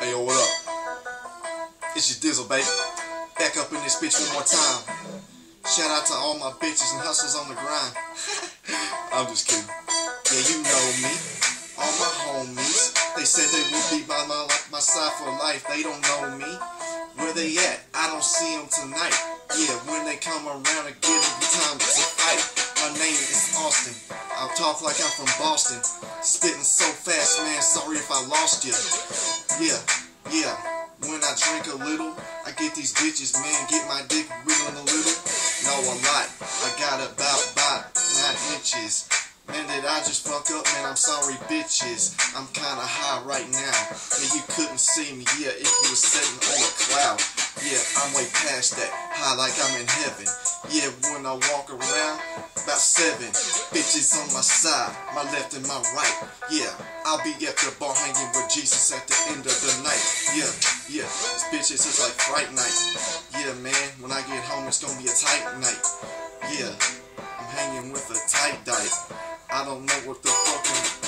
Hey yo, what up? It's your Dizzle, baby. Back up in this bitch one more time. Shout out to all my bitches and hustlers on the grind. I'm just kidding. Yeah, you know me. All my homies. They said they would be by my side for life. They don't know me. Where they at? I don't see them tonight. Yeah, when they come around and get it, the time to fight. My name is Austin. I talk like I'm from Boston. Spitting so fast, man. Sorry if I lost you. Yeah. When I drink a little, I get these bitches, man. Get my dick wiggling a little. No, a lot. I got about 9 inches. Man, did I just fuck up, man? I'm sorry, bitches. I'm kinda high right now. Yeah, you couldn't see me, yeah, if you was sitting on a cloud. Yeah, I'm way past that, high like I'm in heaven. Yeah, when I walk around, about 7 bitches on my side, my left and my right. Yeah, I'll be at the bar hanging with Jesus at the end of the night. Yeah, this bitches is like Fright Night. Yeah, man, when I get home, it's gonna be a tight night. Yeah, I'm hanging with a tight dice. I don't know what the fuck